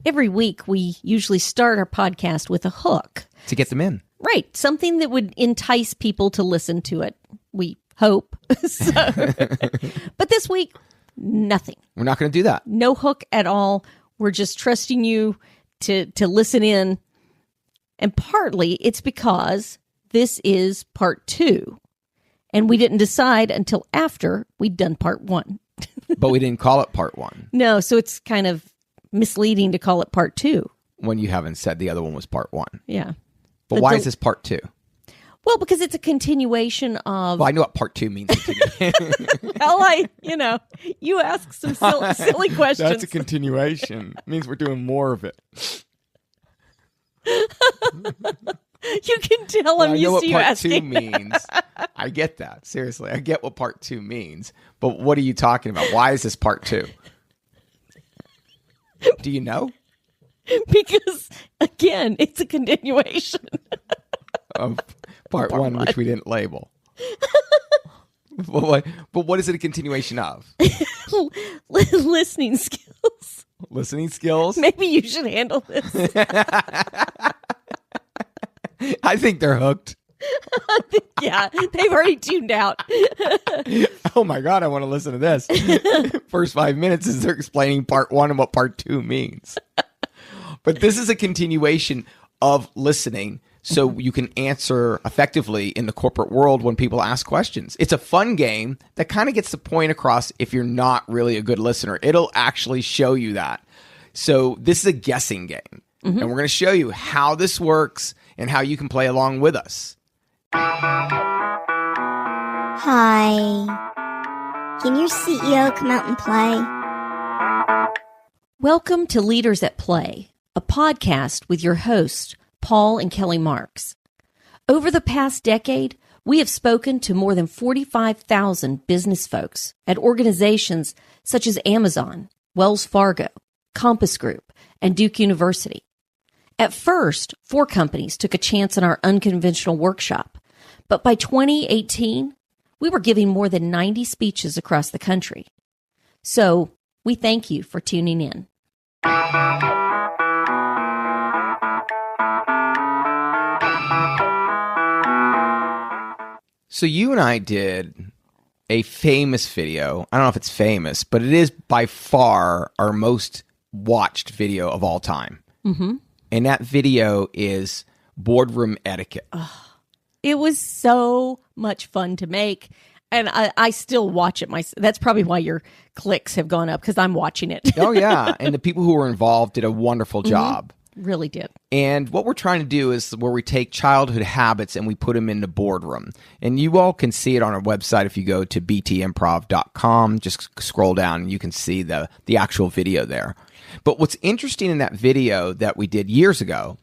Every week, we usually start our podcast with a hook. To get them in. Right. Something that would entice people to listen to it. We hope. But this week, nothing. We're not going to do that. No hook at all. We're just trusting you to listen in. And partly it's because this is part 2. And we didn't decide until after we'd done part 1. But we didn't call it part 1. No, so it's kind of misleading to call it part 2. When you haven't said the other one was part 1. Yeah. But why is this part 2? Well, because it's a continuation of... Well, I know what part 2 means. Well, you ask some silly questions. That's a continuation. It means we're doing more of it. You can tell I'm used to you asking. I know what part 2 means. I get that. Seriously, I get what part 2 means. But what are you talking about? Why is this part 2? Do you know? Because, again, it's a continuation. Of part 1, which we didn't label. But what is it a continuation of? Listening skills. Listening skills? Maybe you should handle this. I think they're hooked. Yeah, they've already tuned out. Oh my God, I want to listen to this. First 5 minutes is they're explaining part 1 and what part 2 means. But this is a continuation of listening so you can answer effectively in the corporate world when people ask questions. It's a fun game that kind of gets the point across if you're not really a good listener. It'll actually show you that. So this is a guessing game. And we're going to show you how this works and how you can play along with us. Hi. Can your CEO come out and play? Welcome to Leaders at Play, a podcast with your hosts, Paul and Kelly Marks. Over the past decade, we have spoken to more than 45,000 business folks at organizations such as Amazon, Wells Fargo, Compass Group, and Duke University. At first, 4 companies took a chance on our unconventional workshop, but by 2018, we were giving more than 90 speeches across the country. So, we thank you for tuning in. So you and I did a famous video. I don't know if it's famous, but it is by far our most watched video of all time. Mm-hmm. And that video is boardroom etiquette. It was so much fun to make. And I still watch it myself. That's probably why your clicks have gone up, because I'm watching it. Oh, yeah. And the people who were involved did a wonderful job. Really did. And what we're trying to do is where we take childhood habits and we put them in the boardroom. And you all can see it on our website if you go to btimprov.com. Just scroll down and you can see the actual video there. But what's interesting in that video that we did years ago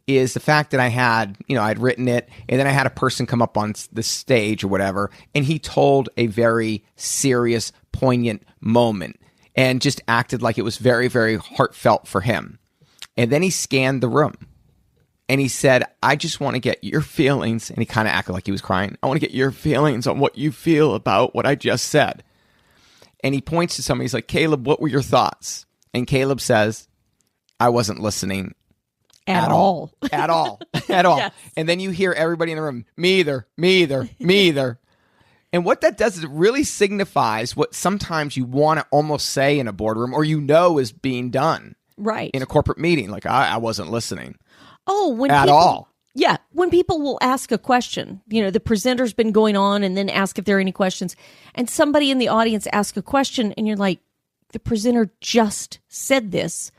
is the fact that I'd written it, and then I had a person come up on the stage or whatever, and he told a very serious, poignant moment and just acted like it was very, very heartfelt for him. And then he scanned the room and he said, I just want to get your feelings. And he kind of acted like he was crying. I want to get your feelings on what you feel about what I just said. And he points to somebody. He's like, Caleb, what were your thoughts? And Caleb says, I wasn't listening at all. At all. At all. Yes. And then you hear everybody in the room, me either, me either, me either. And what that does is it really signifies what sometimes you want to almost say in a boardroom or is being done. Right. In a corporate meeting. Like, I wasn't listening. Oh, at all. Yeah. When people will ask a question, the presenter's been going on and then ask if there are any questions. And somebody in the audience asks a question and you're like, the presenter just said this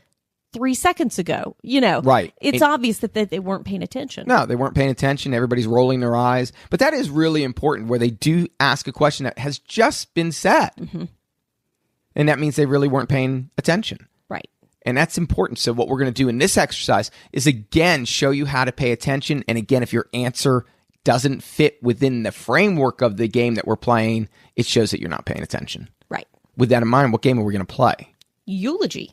3 seconds ago, Right. It's obvious that they weren't paying attention. No, they weren't paying attention. Everybody's rolling their eyes. But that is really important where they do ask a question that has just been said. Mm-hmm. And that means they really weren't paying attention. Right. And that's important. So what we're going to do in this exercise is, again, show you how to pay attention. And again, if your answer doesn't fit within the framework of the game that we're playing, it shows that you're not paying attention. Right. With that in mind, what game are we going to play? Eulogy.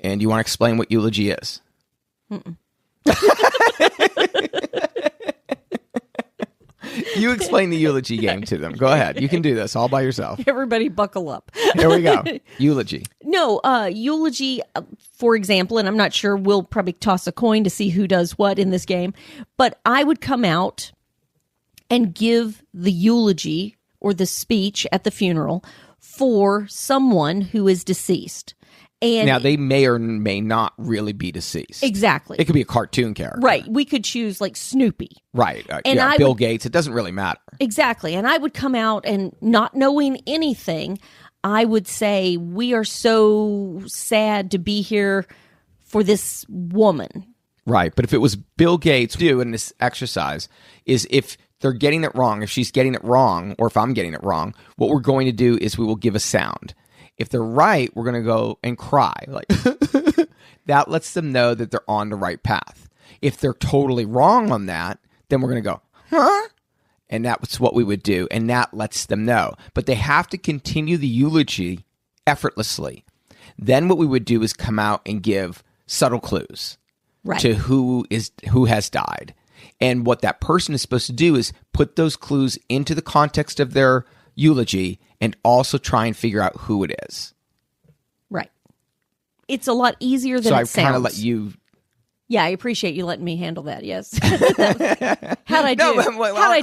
And you want to explain what eulogy is? You explain the eulogy game to them. Go ahead. You can do this all by yourself. Everybody buckle up. Here we go. Eulogy. No, eulogy, for example, and I'm not sure, we'll probably toss a coin to see who does what in this game, but I would come out and give the eulogy or the speech at the funeral for someone who is deceased. And now, they may or may not really be deceased. Exactly. It could be a cartoon character. Right. We could choose like Snoopy. Right. And Bill Gates. It doesn't really matter. Exactly. And I would come out and not knowing anything, I would say, we are so sad to be here for this woman. Right. But if it was Bill Gates doing this exercise, is if they're getting it wrong, if she's getting it wrong, or if I'm getting it wrong, what we're going to do is we will give a sound. If they're right, we're going to go and cry. Like that lets them know that they're on the right path. If they're totally wrong on that, then we're going to go, huh? And that's what we would do. And that lets them know. But they have to continue the eulogy effortlessly. Then what we would do is come out and give subtle clues to who has died. And what that person is supposed to do is put those clues into the context of their eulogy and also try and figure out who it is. Right. It's a lot easier than it sounds. So I kind of let you... Yeah, I appreciate you letting me handle that, yes. How'd I do?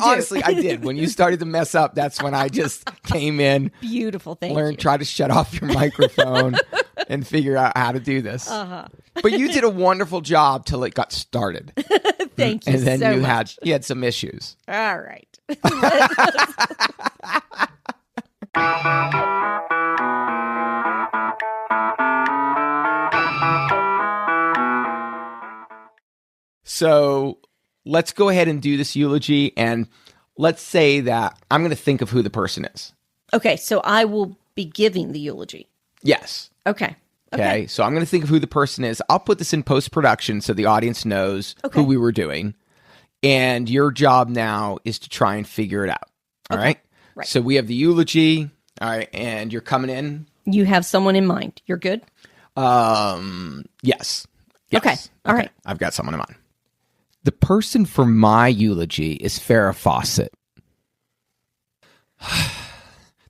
Honestly, I did. When you started to mess up, that's when I just came in. Beautiful, thank you. Try to shut off your microphone and figure out how to do this. But you did a wonderful job till it got started. Thank you and then so much. You had some issues. All right. So let's go ahead and do this eulogy, and let's say that I'm going to think of who the person is. Okay, so I will be giving the eulogy. Yes. Okay. Okay, so I'm going to think of who the person is. I'll put this in post-production so the audience knows who we were doing. And your job now is to try and figure it out. All right? Right. So we have the eulogy. All right, and you're coming in. You have someone in mind. You're good? Yes. Okay. All right. I've got someone in mind. The person for my eulogy is Farrah Fawcett.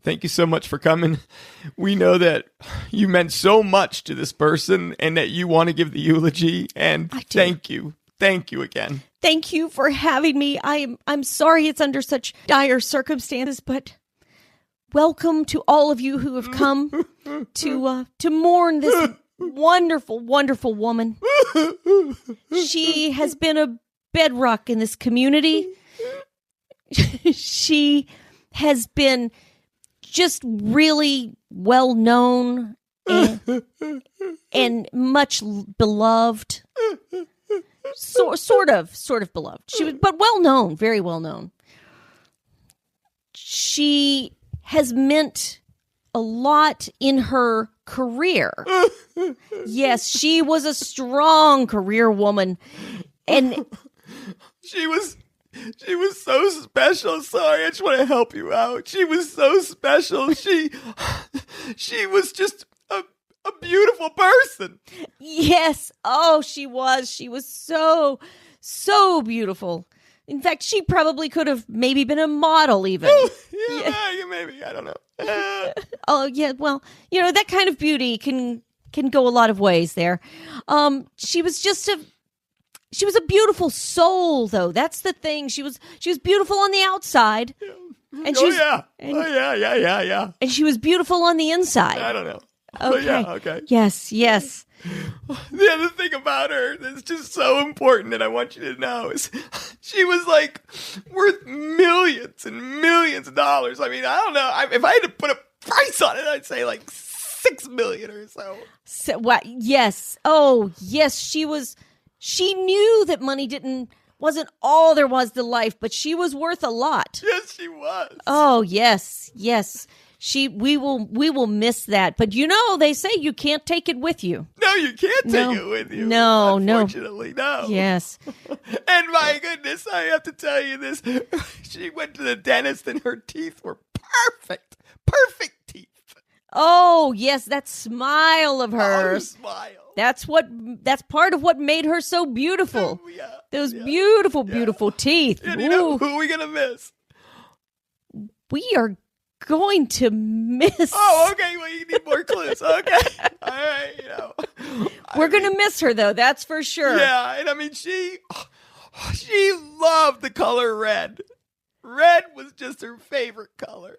Thank you so much for coming. We know that you meant so much to this person and that you want to give the eulogy. And thank you. Thank you again. Thank you for having me. I'm sorry it's under such dire circumstances, but welcome to all of you who have come to mourn this wonderful, wonderful woman. She has been a bedrock in this community. She has been just really well known and much beloved. Sort of beloved. She was, but well known, very well known. She has meant a lot in her career. Yes, she was a strong career woman, and she was so special. Sorry, I just want to help you out. She was so special. She was just a beautiful person. Yes. Oh, she was. She was so beautiful. In fact, she probably could have maybe been a model even. Yeah, maybe. I don't know. Oh, yeah. Well, that kind of beauty can go a lot of ways there. She was a beautiful soul, though. That's the thing. She was beautiful on the outside. And yeah. And she was beautiful on the inside. I don't know. Okay. Okay. Yes. The other thing about her that's just so important and I want you to know is she was like worth millions and millions of dollars. I mean, I don't know. If I had to put a price on it, I'd say like $6 million or so. So what? Yes. Oh, yes. She was. She knew that money wasn't all there was to life, but she was worth a lot. Yes, she was. Oh, yes. We will miss that. But they say you can't take it with you. No, you can't take it with you. No. Unfortunately, no. Yes. And my goodness, I have to tell you this. She went to the dentist and her teeth were perfect. Perfect teeth. Oh, yes, that smile of hers. Oh, smile. That's part of what made her so beautiful. Yeah. Those beautiful teeth. And you know who are we going to miss? We are going to miss. Oh, okay. Well, you need more clues. Okay. All right. We're going to miss her, though. That's for sure. Yeah. And I mean, she loved the color red. Red was just her favorite color.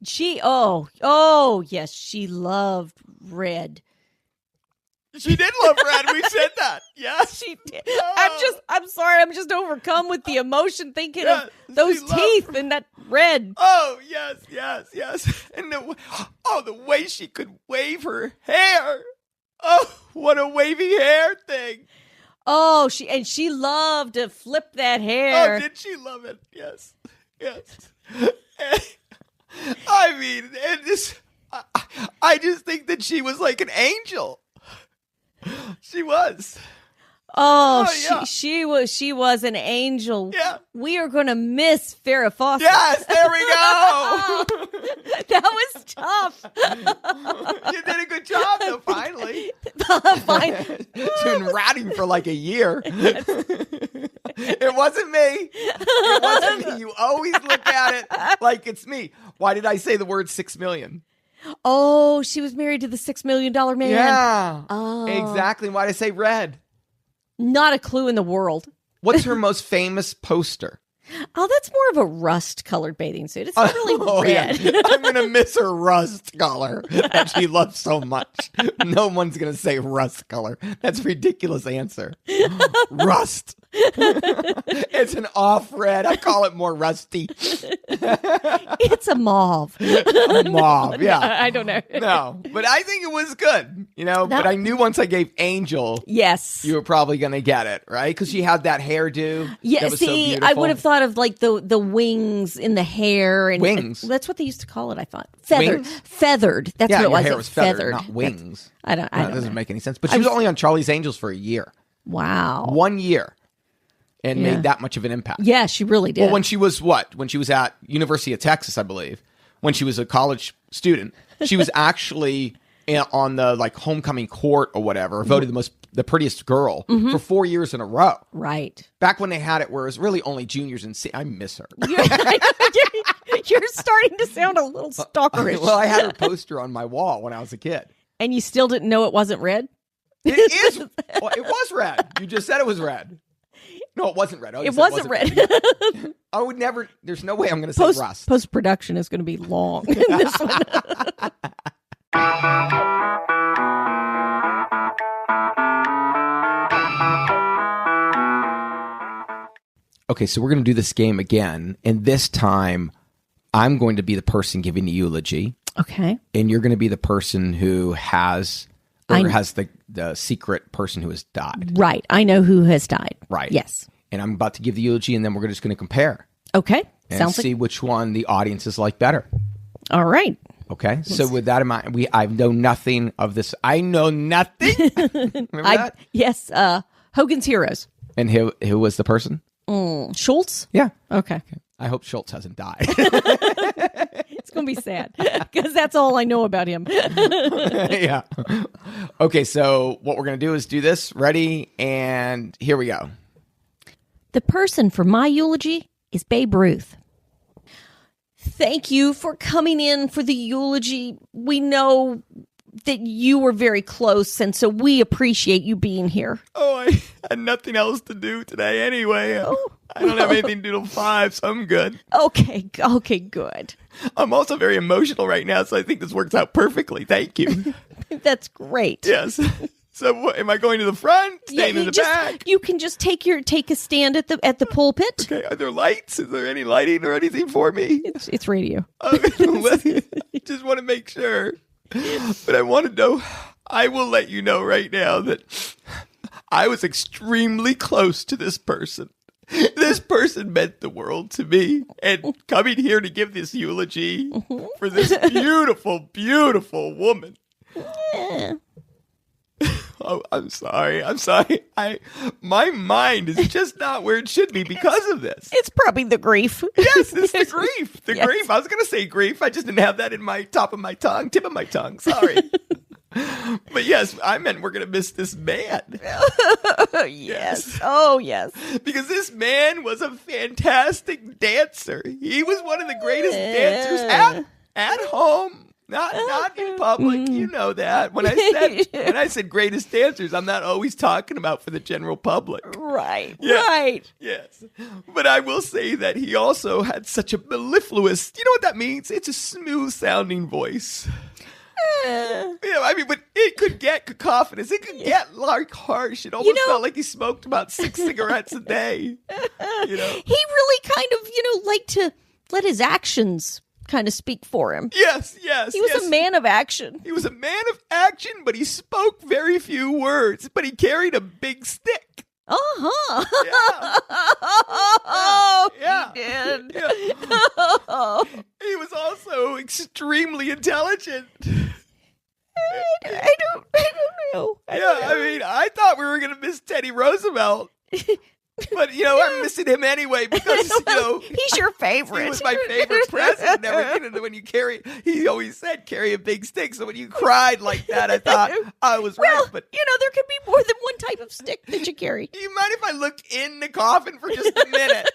Yes, she loved red. She did love red. We said that. Yes, she did. I'm sorry. I'm just overcome with the emotion thinking of those teeth and that red. Oh, yes. And the way she could wave her hair. Oh, what a wavy hair thing. Oh, she loved to flip that hair. Oh, did she love it? Yes. I mean, I just think that she was like an angel. She was. Oh, yeah. she was an angel. Yeah. We are going to miss Farrah Fawcett. Yes, there we go. That was tough. You did a good job, though, finally. Fine. She's been ratting for like a year. It wasn't me. It wasn't me. You always look at it like it's me. Why did I say the word 6 million? Oh, she was married to the $6 million man. Yeah. Oh. Exactly. Why did I say red? Not a clue in the world. What's her most famous poster? Oh, that's more of a rust-colored bathing suit. It's not really red. Yeah. I'm going to miss her rust color that she loves so much. No one's going to say rust color. That's a ridiculous answer. Rust. It's an off red. I call it more rusty. It's a mauve. A mauve, yeah. I don't know. No, but I think it was good, but I knew once I gave Angel, yes, you were probably going to get it, right? Because she had that hairdo. Yeah, that was so beautiful. I would have thought of like the wings in the hair. And wings? That's what they used to call it, I thought. Feathered. Wings? Feathered. That's what it your was. hair was feathered, not wings. I don't That doesn't make any sense. But she was only on Charlie's Angels for a year. Wow. 1 year. And made that much of an impact. Yeah, she really did. Well, when she was When she was at University of Texas, I believe, when she was a college student, she was actually on the homecoming court or whatever, voted the prettiest girl for 4 years in a row. Right. Back when they had it where it was really only juniors and I miss her. You're starting to sound a little stalkerish. Well, I had her poster on my wall when I was a kid. And you still didn't know it wasn't red? It is. Well, it was red. You just said it was red. No, it wasn't red. It wasn't red. I would never. There's no way I'm going to say rust. Post-production is going to be long in this one. Okay, so we're going to do this game again. And this time, I'm going to be the person giving the eulogy. Okay. And you're going to be the person who has the secret person who has died. Right. I know who has died. Right. Yes. And I'm about to give the eulogy, and then we're just going to compare. Okay. And see which one the audiences like better. All right. Okay. So with that in mind, I know nothing of this. I know nothing. Remember that? Yes. Hogan's Heroes. And who was the person? Schultz? Yeah. Okay. I hope Schultz hasn't died. It's going to be sad because that's all I know about him. Yeah. Okay, so what we're going to do is do this. Ready? And here we go. The person for my eulogy is Babe Ruth. Thank you for coming in for the eulogy. We know that you were very close, and so we appreciate you being here. Oh, I had nothing else to do today anyway. I don't have anything to do till 5, so I'm good. Okay, good. I'm also very emotional right now, so I think this works out perfectly. Thank you. That's great. Yes. So, am I going to the front? Staying in the back? You can just take a stand at the pulpit. Okay. Are there lights? Is there any lighting or anything for me? It's radio. I just want to make sure. But I want to know. I will let you know right now that I was extremely close to this person. This person meant the world to me. And coming here to give this eulogy for this beautiful, beautiful woman. Yeah. Oh, I'm sorry. My mind is just not where it should be because of this. It's probably the grief. Yes, it's the grief. The Yes. grief. I was going to say grief. I just didn't have that in my tip of my tongue. Sorry. But yes, I meant we're going to miss this man. Yes. Oh, yes. Because this man was a fantastic dancer. He was one of the greatest dancers At home. Not in public, you know that. When I said greatest dancers, I'm not always talking about for the general public. Right, Yeah. right. Yes. But I will say that he also had such a mellifluous, you know what that means? It's a smooth sounding voice. But it could get cacophonous. It could get like harsh. It almost felt like he smoked about 6 cigarettes a day. He really kind of, liked to let his actions kind of speak for him. Yes. He was a man of action. He was a man of action, but he spoke very few words. But he carried a big stick. Uh-huh. Yeah. He did. Yeah. He was also extremely intelligent. I don't know. I thought we were going to miss Teddy Roosevelt. But, I'm missing him anyway because, he's your favorite. He was my favorite president and everything. And when he always said, carry a big stick. So when you cried like that, I thought I was right. But, there could be more than one type of stick that you carry. Do you mind if I look in the coffin for just a minute?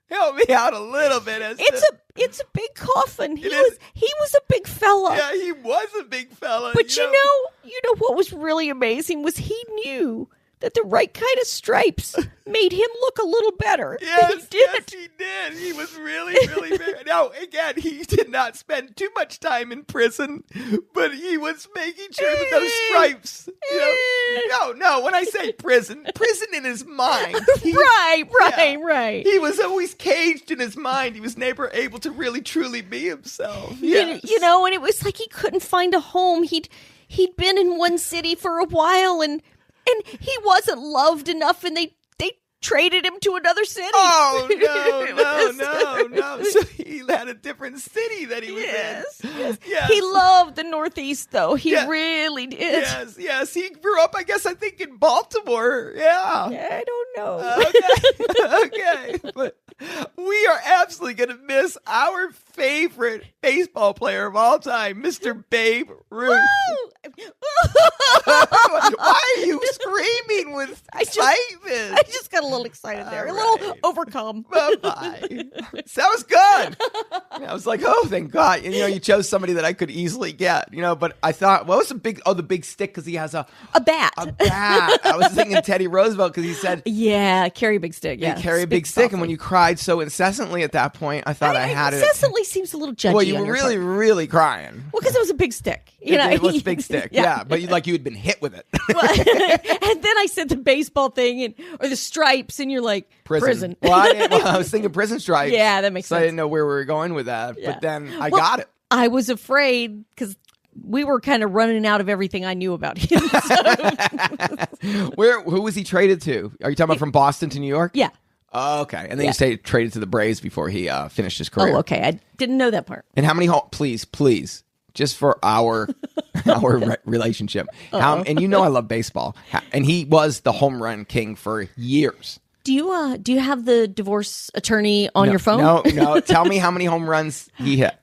Help me out a little bit. It's a big coffin. He was a big fella. Yeah, he was a big fella. But you know what was really amazing was he knew that the right kind of stripes made him look a little better. Yes, he did. He was really, really very... Now, again, he did not spend too much time in prison, but he was making sure that those stripes... No, when I say prison in his mind. Right. He was always caged in his mind. He was never able to really, truly be himself. Yes. And it was like he couldn't find a home. He'd been in one city for a while, and he wasn't loved enough, and they traded him to another city. Oh, no. So he had a different city that he was in. Yes. He loved the Northeast, though. He really did. Yes. He grew up, I think, in Baltimore. Yeah. I don't know. Okay. But we are absolutely going to miss our favorite baseball player of all time, Mr. Babe Ruth. Why are you screaming with excitement? I just got a little excited there. A little overcome. Bye-bye. That was good. I was like, oh, thank God. You chose somebody that I could easily get, but I thought, what was the big stick? Because he has a bat. A bat. I was thinking Teddy Roosevelt because he said, yeah, carry a big stick. Yeah, carry a big stick. And when you cried so incessantly at that point, I thought I had it. Incessantly seems a little judgy. Well, you were really, really crying. Well, because it was a big stick. It was a big stick. Yeah. But you had been hit with it. And then I said the baseball thing or the stripes, and you're like, prison. Well, I was thinking prison stripes. Yeah, that makes sense. I didn't know where we were going with that. Yeah. But then I got it. I was afraid because we were kind of running out of everything I knew about him. Who was he traded to? Are you talking about from Boston to New York? Yeah. Oh, okay. And then you traded to the Braves before he finished his career. Oh, okay. I didn't know that part. And how many please, just for our relationship. And I love baseball. And he was the home run king for years. Do you have the divorce attorney on your phone? No. Tell me how many home runs he hit.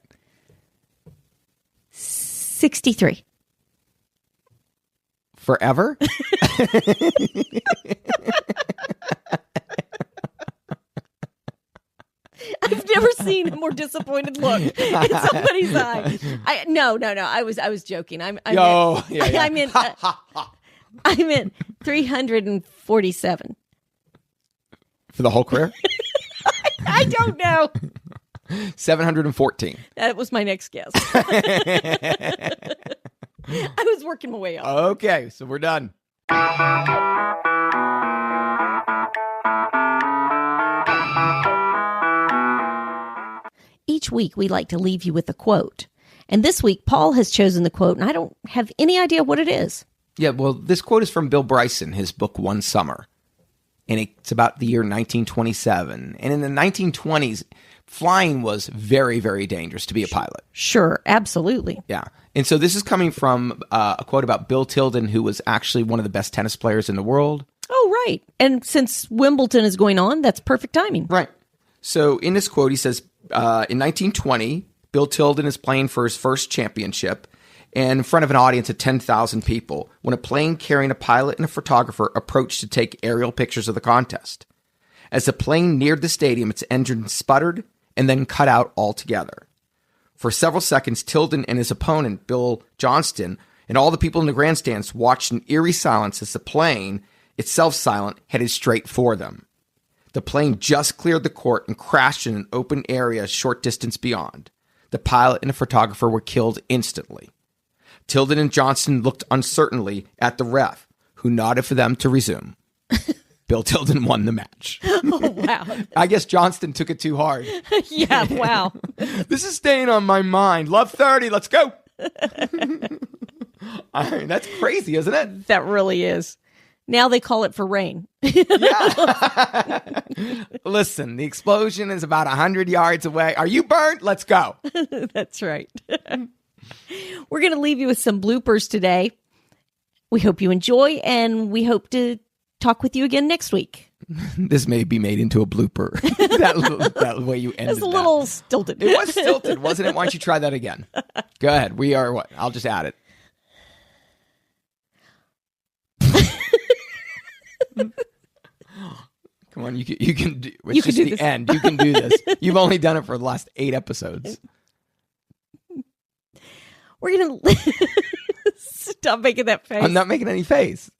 63. Forever? I've never seen a more disappointed look in somebody's eye. No. I was joking. I meant 347 for the whole career. I don't know. 714. That was my next guess. I was working my way up. Okay, so we're done. Each week, we like to leave you with a quote. And this week, Paul has chosen the quote, and I don't have any idea what it is. Yeah, well, this quote is from Bill Bryson, his book, One Summer. And it's about the year 1927. And in the 1920s, flying was very, very dangerous to be a pilot. Sure, absolutely. Yeah. And so this is coming from a quote about Bill Tilden, who was actually one of the best tennis players in the world. Oh, right. And since Wimbledon is going on, that's perfect timing. Right. So in this quote, he says, in 1920, Bill Tilden is playing for his first championship and in front of an audience of 10,000 people when a plane carrying a pilot and a photographer approached to take aerial pictures of the contest. As the plane neared the stadium, its engine sputtered and then cut out altogether. For several seconds, Tilden and his opponent, Bill Johnston, and all the people in the grandstands watched in eerie silence as the plane, itself silent, headed straight for them. The plane just cleared the court and crashed in an open area a short distance beyond. The pilot and the photographer were killed instantly. Tilden and Johnston looked uncertainly at the ref, who nodded for them to resume. Bill Tilden won the match. Oh, wow. I guess Johnston took it too hard. Yeah, wow. This is staying on my mind. Love 30, let's go. I mean, that's crazy, isn't it? That really is. Now they call it for rain. Yeah. Listen, the explosion is about 100 yards away. Are you burnt? Let's go. That's right. We're going to leave you with some bloopers today. We hope you enjoy, and we hope to talk with you again next week. This may be made into a blooper. that way you ended It was a little stilted. It was stilted, wasn't it? Why don't you try that again? Go ahead. We are what? I'll just add it. Come on, you can do. It's just the end. You can do this. You've only done it for the last 8 episodes. We're gonna stop making that face. I'm not making any face.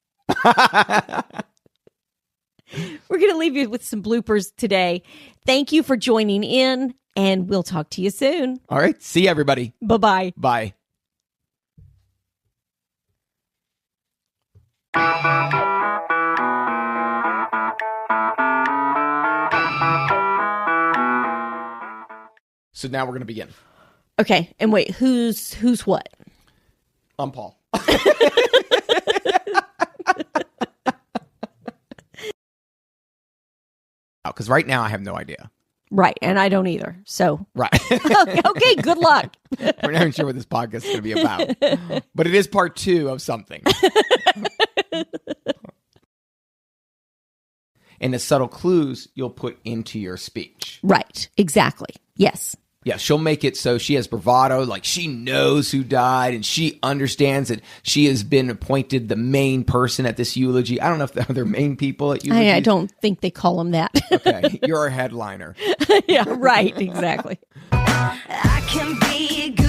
We're gonna leave you with some bloopers today. Thank you for joining in, and we'll talk to you soon. All right. See you, everybody. Bye-bye. Bye. So now we're going to begin. Okay, and wait, who's what? I'm Paul. Because right now I have no idea. Right, and I don't either. So Right. okay, good luck. We're not even sure what this podcast is going to be about. But it is part 2 of something. And the subtle clues you'll put into your speech. Right, exactly. Yes. Yeah, she'll make it so she has bravado, like she knows who died and she understands that she has been appointed the main person at this eulogy. I don't know if they're main people at eulogy. I don't think they call them that. Okay, you're a headliner. Yeah, right, exactly. I can be a good